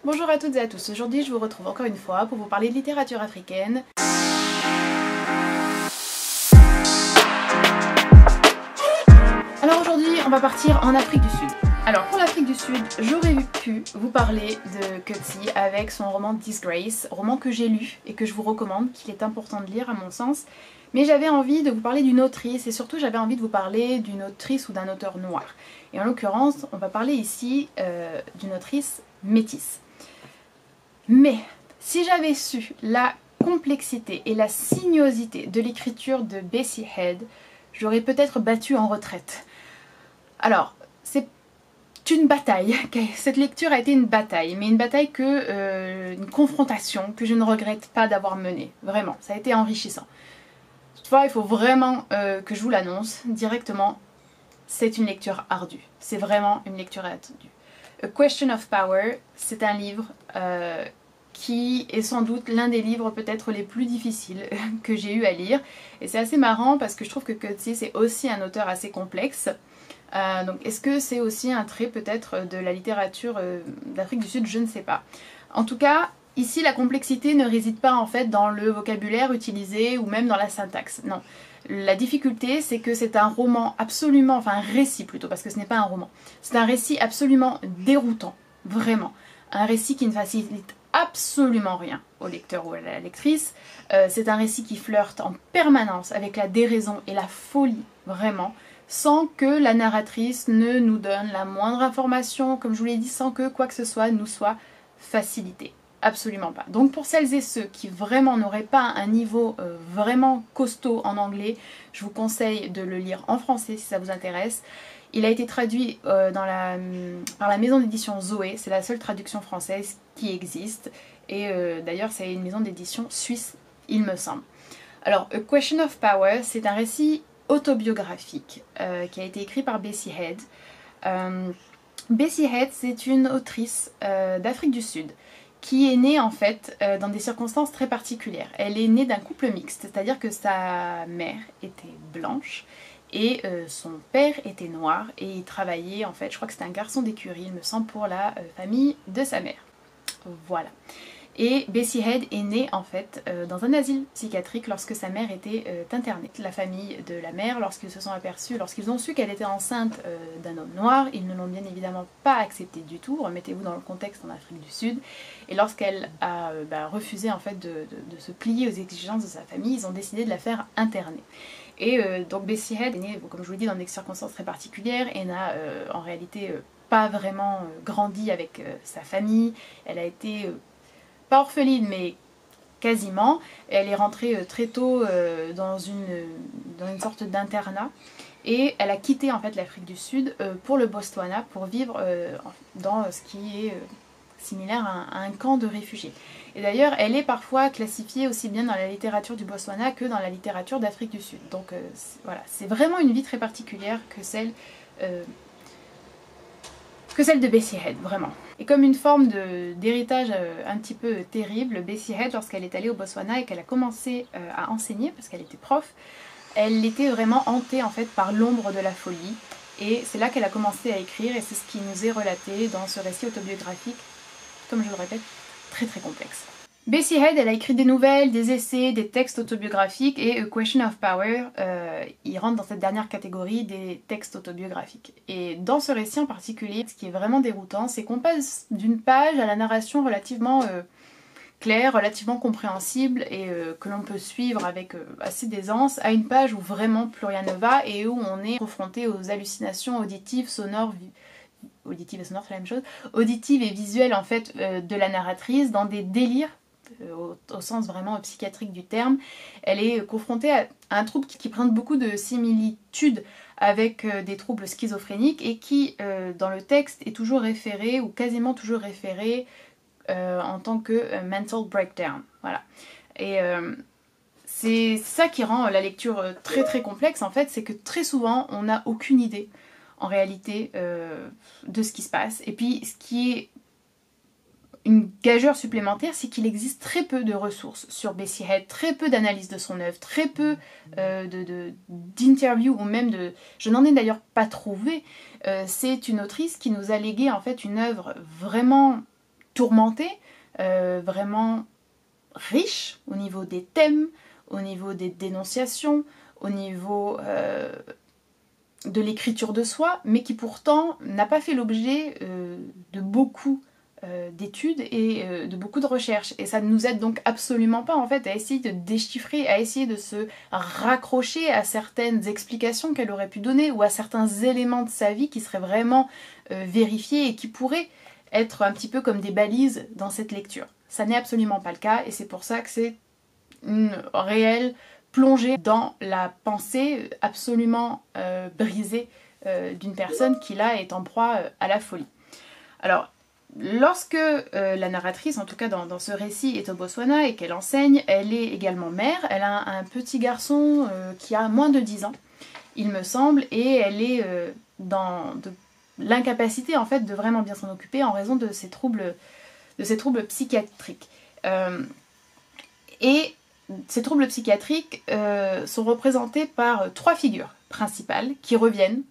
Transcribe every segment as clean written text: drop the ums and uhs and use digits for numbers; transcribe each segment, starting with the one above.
Bonjour à toutes et à tous, aujourd'hui je vous retrouve encore une fois pour vous parler de littérature africaine. Alors aujourd'hui on va partir en Afrique du Sud. Alors pour l'Afrique du Sud, j'aurais pu vous parler de Coetzee avec son roman Disgrace, roman que j'ai lu et que je vous recommande, qu'il est important de lire à mon sens. Mais j'avais envie de vous parler d'une autrice et surtout j'avais envie de vous parler d'une autrice ou d'un auteur noir. Et en l'occurrence, on va parler ici d'une autrice métisse. Mais si j'avais su la complexité et la sinuosité de l'écriture de Bessie Head, j'aurais peut-être battu en retraite. Alors, c'est une bataille, cette lecture a été une bataille, mais une bataille une confrontation que je ne regrette pas d'avoir menée, vraiment, ça a été enrichissant. Toutefois, il faut vraiment que je vous l'annonce directement, c'est une lecture ardue, c'est vraiment une lecture ardue. A Question of Power, c'est un livre qui est sans doute l'un des livres peut-être les plus difficiles que j'ai eu à lire. Et c'est assez marrant parce que je trouve que Coetzee c'est aussi un auteur assez complexe. Donc est-ce que c'est aussi un trait peut-être de la littérature d'Afrique du Sud? Je ne sais pas. En tout cas, ici la complexité ne réside pas en fait dans le vocabulaire utilisé ou même dans la syntaxe. Non. La difficulté, c'est que c'est un roman absolument, enfin un récit plutôt, parce que ce n'est pas un roman. C'est un récit absolument déroutant, vraiment. Un récit qui ne facilite absolument rien au lecteur ou à la lectrice. C'est un récit qui flirte en permanence avec la déraison et la folie, vraiment, sans que la narratrice ne nous donne la moindre information, comme je vous l'ai dit, sans que quoi que ce soit nous soit facilité. Absolument pas. Donc pour celles et ceux qui vraiment n'auraient pas un niveau vraiment costaud en anglais, je vous conseille de le lire en français si ça vous intéresse. Il a été traduit par la maison d'édition Zoé, c'est la seule traduction française qui existe. Et d'ailleurs c'est une maison d'édition suisse, il me semble. Alors, A Question of Power, c'est un récit autobiographique qui a été écrit par Bessie Head. Bessie Head, c'est une autrice d'Afrique du Sud qui est née en fait dans des circonstances très particulières. Elle est née d'un couple mixte, c'est-à-dire que sa mère était blanche et son père était noir et il travaillait en fait, je crois que c'était un garçon d'écurie, il me semble, pour la famille de sa mère. Voilà. Et Bessie Head est née en fait dans un asile psychiatrique lorsque sa mère était internée. La famille de la mère, lorsqu'ils se sont aperçus, lorsqu'ils ont su qu'elle était enceinte d'un homme noir, ils ne l'ont bien évidemment pas accepté du tout, remettez-vous dans le contexte en Afrique du Sud, et lorsqu'elle a refusé en fait de se plier aux exigences de sa famille, ils ont décidé de la faire interner. Et donc Bessie Head est née, comme je vous l'ai dit, dans des circonstances très particulières et n'a en réalité pas vraiment grandi avec sa famille. Elle a été pas orpheline mais quasiment. Elle est rentrée très tôt dans une sorte d'internat et elle a quitté en fait l'Afrique du Sud pour le Botswana pour vivre dans ce qui est similaire à un camp de réfugiés. Et d'ailleurs elle est parfois classifiée aussi bien dans la littérature du Botswana que dans la littérature d'Afrique du Sud. Donc voilà, c'est vraiment une vie très particulière que celle de Bessie Head, vraiment. Et comme une forme d'héritage un petit peu terrible, Bessie Head, lorsqu'elle est allée au Botswana et qu'elle a commencé à enseigner, parce qu'elle était prof, elle était vraiment hantée en fait par l'ombre de la folie. Et c'est là qu'elle a commencé à écrire et c'est ce qui nous est relaté dans ce récit autobiographique, comme je le répète, très très complexe. Bessie Head, elle a écrit des nouvelles, des essais, des textes autobiographiques et A Question of Power, il rentre dans cette dernière catégorie des textes autobiographiques. Et dans ce récit en particulier, ce qui est vraiment déroutant, c'est qu'on passe d'une page à la narration relativement claire, relativement compréhensible et que l'on peut suivre avec assez d'aisance, à une page où vraiment plus rien ne va et où on est confronté aux hallucinations auditives, sonores, auditives et sonores c'est la même chose, auditives et visuelles en fait de la narratrice dans des délires au sens vraiment psychiatrique du terme. Elle est confrontée à un trouble qui présente beaucoup de similitudes avec des troubles schizophréniques et qui dans le texte est toujours référé ou quasiment toujours référé en tant que mental breakdown. Voilà. Et c'est ça qui rend la lecture très très complexe en fait, c'est que très souvent on n'a aucune idée en réalité de ce qui se passe. Et puis ce qui est une gageure supplémentaire, c'est qu'il existe très peu de ressources sur Bessie Head, très peu d'analyses de son œuvre, très peu d'interviews ou même de... Je n'en ai d'ailleurs pas trouvé. C'est une autrice qui nous a légué en fait une œuvre vraiment tourmentée, vraiment riche au niveau des thèmes, au niveau des dénonciations, au niveau de l'écriture de soi, mais qui pourtant n'a pas fait l'objet de beaucoup d'études et de beaucoup de recherches. Et ça ne nous aide donc absolument pas en fait à essayer de déchiffrer, à essayer de se raccrocher à certaines explications qu'elle aurait pu donner ou à certains éléments de sa vie qui seraient vraiment vérifiés et qui pourraient être un petit peu comme des balises dans cette lecture. Ça n'est absolument pas le cas et c'est pour ça que c'est une réelle plongée dans la pensée absolument brisée d'une personne qui là est en proie à la folie. Alors, lorsque la narratrice, en tout cas dans ce récit, est au Botswana et qu'elle enseigne, elle est également mère, elle a un petit garçon qui a moins de 10 ans, il me semble, et elle est dans l'incapacité en fait de vraiment bien s'en occuper en raison de ses troubles psychiatriques. Et ces troubles psychiatriques sont représentés par 3 figures principales qui reviennent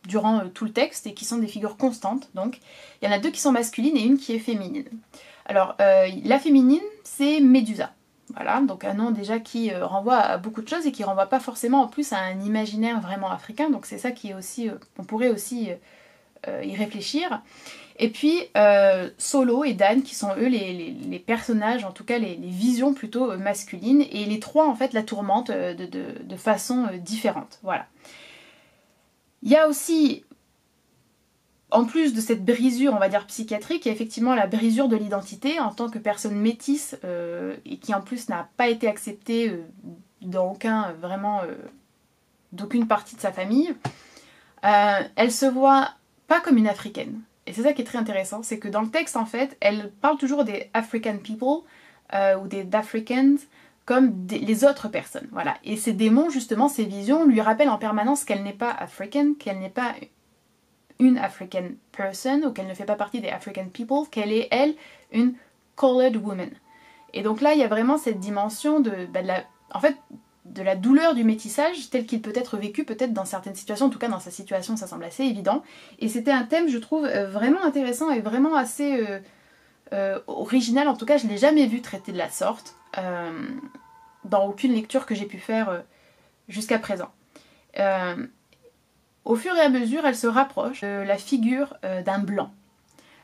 durant tout le texte et qui sont des figures constantes. Donc, il y en a 2 qui sont masculines et une qui est féminine. Alors, la féminine, c'est Médusa. Voilà, donc un nom déjà qui renvoie à beaucoup de choses et qui renvoie pas forcément en plus à un imaginaire vraiment africain. Donc c'est ça qui est aussi, on pourrait aussi y réfléchir. Et puis Solo et Dan qui sont eux les personnages, en tout cas les visions plutôt masculines. Et les 3 en fait la tourmentent de façon différente. Voilà. Il y a aussi, en plus de cette brisure, on va dire psychiatrique, il y a effectivement la brisure de l'identité en tant que personne métisse et qui en plus n'a pas été acceptée dans d'aucune partie de sa famille. Elle se voit pas comme une africaine. Et c'est ça qui est très intéressant, c'est que dans le texte en fait, elle parle toujours des African people ou des Africans comme les autres personnes. Voilà. Et ces démons, justement, ces visions lui rappellent en permanence qu'elle n'est pas africaine, qu'elle n'est pas une African person, ou qu'elle ne fait pas partie des African people, qu'elle est, elle, une colored woman. Et donc là, il y a vraiment cette dimension de la douleur du métissage, tel qu'il peut être vécu peut-être dans certaines situations, en tout cas dans sa situation, ça semble assez évident. Et c'était un thème, je trouve, vraiment intéressant et vraiment assez original, en tout cas, je ne l'ai jamais vu traité de la sorte, dans aucune lecture que j'ai pu faire jusqu'à présent. Au fur et à mesure, elle se rapproche de la figure d'un blanc.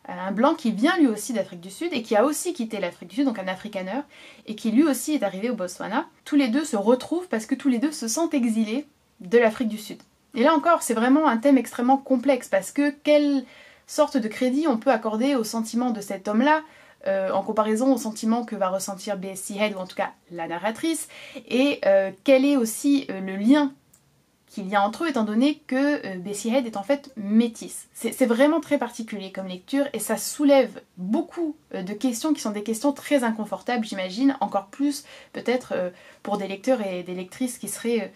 Un blanc qui vient lui aussi d'Afrique du Sud et qui a aussi quitté l'Afrique du Sud, donc un afrikaner, et qui lui aussi est arrivé au Botswana. Tous les deux se retrouvent parce que tous les deux se sentent exilés de l'Afrique du Sud. Et là encore, c'est vraiment un thème extrêmement complexe parce que quelle sorte de crédit on peut accorder aux sentiments de cet homme-là en comparaison aux sentiments que va ressentir Bessie Head, ou en tout cas la narratrice, et quel est aussi le lien qu'il y a entre eux, étant donné que Bessie Head est en fait métisse. C'est vraiment très particulier comme lecture et ça soulève beaucoup de questions qui sont des questions très inconfortables, j'imagine, encore plus peut-être pour des lecteurs et des lectrices qui seraient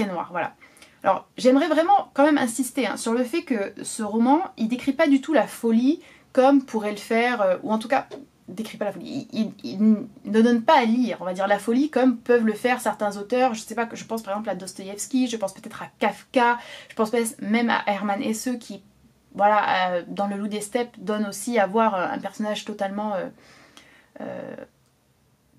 noirs. Voilà. Alors j'aimerais vraiment quand même insister sur le fait que ce roman, il décrit pas du tout la folie comme pourrait le faire, ou en tout cas décrit pas la folie, il ne donne pas à lire, on va dire, la folie comme peuvent le faire certains auteurs. Je sais pas, je pense par exemple à Dostoïevski, je pense peut-être à Kafka, je pense même à Hermann Hesse qui, voilà, dans Le Loup des Steppes donne aussi à voir un personnage totalement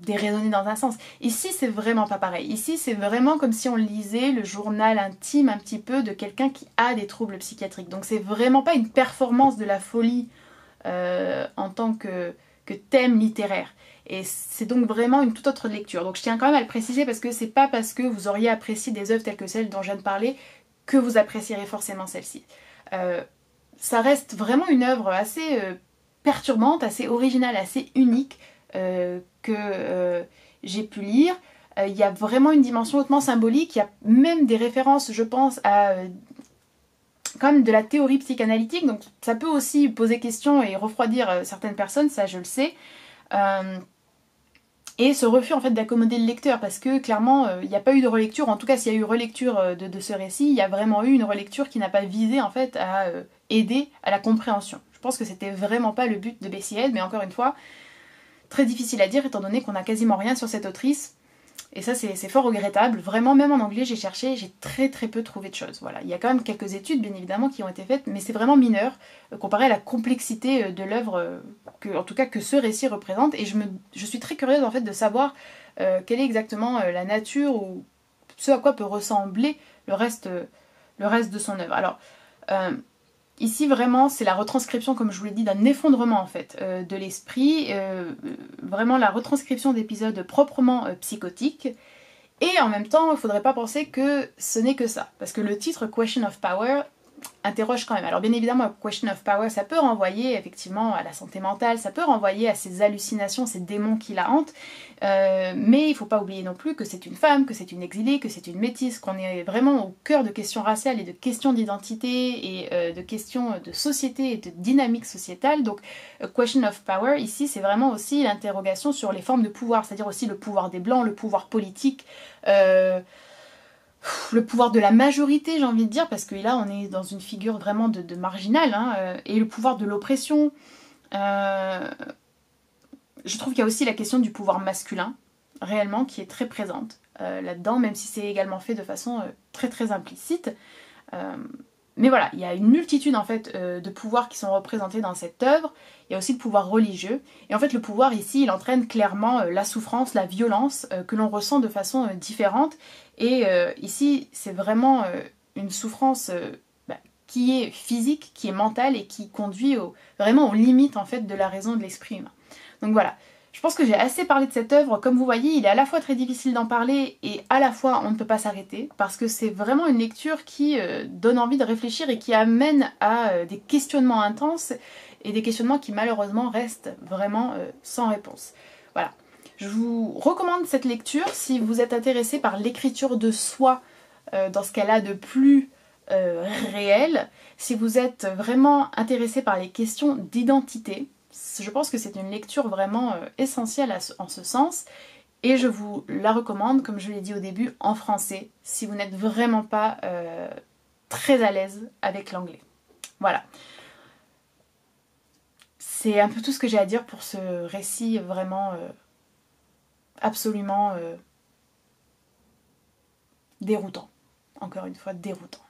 déraisonné dans un sens. Ici c'est vraiment pas pareil, ici c'est vraiment comme si on lisait le journal intime un petit peu de quelqu'un qui a des troubles psychiatriques, donc c'est vraiment pas une performance de la folie en tant que thème littéraire. Et c'est donc vraiment une toute autre lecture. Donc je tiens quand même à le préciser parce que c'est pas parce que vous auriez apprécié des œuvres telles que celles dont je viens de parler que vous apprécierez forcément celle-ci. Ça reste vraiment une œuvre assez perturbante, assez originale, assez unique que j'ai pu lire. Il y a vraiment une dimension hautement symbolique, il y a même des références, je pense, à quand même de la théorie psychanalytique, donc ça peut aussi poser question et refroidir certaines personnes, ça je le sais. Et ce refus en fait d'accommoder le lecteur, parce que clairement il n'y a pas eu de relecture, en tout cas s'il y a eu relecture de ce récit, il y a vraiment eu une relecture qui n'a pas visé en fait à aider à la compréhension. Je pense que c'était vraiment pas le but de Bessie Head, mais encore une fois, très difficile à dire étant donné qu'on n'a quasiment rien sur cette autrice. Et ça c'est fort regrettable, vraiment même en anglais j'ai cherché, j'ai très peu trouvé de choses. Voilà. Il y a quand même quelques études bien évidemment qui ont été faites, mais c'est vraiment mineur comparé à la complexité de l'œuvre, en tout cas que ce récit représente. Et je suis très curieuse en fait de savoir quelle est exactement la nature ou ce à quoi peut ressembler le reste de son œuvre. Alors, ici vraiment c'est la retranscription, comme je vous l'ai dit, d'un effondrement en fait de l'esprit, vraiment la retranscription d'épisodes proprement psychotiques. Et en même temps, il ne faudrait pas penser que ce n'est que ça, parce que le titre Question of Power interroge quand même. Alors bien évidemment, Question of Power, ça peut renvoyer effectivement à la santé mentale, ça peut renvoyer à ces hallucinations, ces démons qui la hantent, mais il ne faut pas oublier non plus que c'est une femme, que c'est une exilée, que c'est une métisse, qu'on est vraiment au cœur de questions raciales et de questions d'identité et de questions de société et de dynamique sociétale. Donc Question of Power, ici, c'est vraiment aussi l'interrogation sur les formes de pouvoir, c'est-à-dire aussi le pouvoir des blancs, le pouvoir politique, le pouvoir de la majorité, j'ai envie de dire, parce que là on est dans une figure vraiment de marginal, hein, et le pouvoir de l'oppression. Je trouve qu'il y a aussi la question du pouvoir masculin, réellement, qui est très présente là-dedans, même si c'est également fait de façon très implicite. Mais voilà, il y a une multitude en fait de pouvoirs qui sont représentés dans cette œuvre. Il y a aussi le pouvoir religieux. Et en fait le pouvoir ici, il entraîne clairement la souffrance, la violence que l'on ressent de façon différente. Et ici c'est vraiment une souffrance qui est physique, qui est mentale et qui conduit vraiment aux limites en fait de la raison de l'esprit humain. Donc voilà. Je pense que j'ai assez parlé de cette œuvre. Comme vous voyez, il est à la fois très difficile d'en parler et à la fois on ne peut pas s'arrêter parce que c'est vraiment une lecture qui donne envie de réfléchir et qui amène à des questionnements intenses et des questionnements qui malheureusement restent vraiment sans réponse. Voilà. Je vous recommande cette lecture si vous êtes intéressé par l'écriture de soi dans ce qu'elle a de plus réel, si vous êtes vraiment intéressé par les questions d'identité. Je pense que c'est une lecture vraiment essentielle en ce sens et je vous la recommande, comme je l'ai dit au début, en français si vous n'êtes vraiment pas très à l'aise avec l'anglais. Voilà. C'est un peu tout ce que j'ai à dire pour ce récit vraiment absolument déroutant. Encore une fois, déroutant.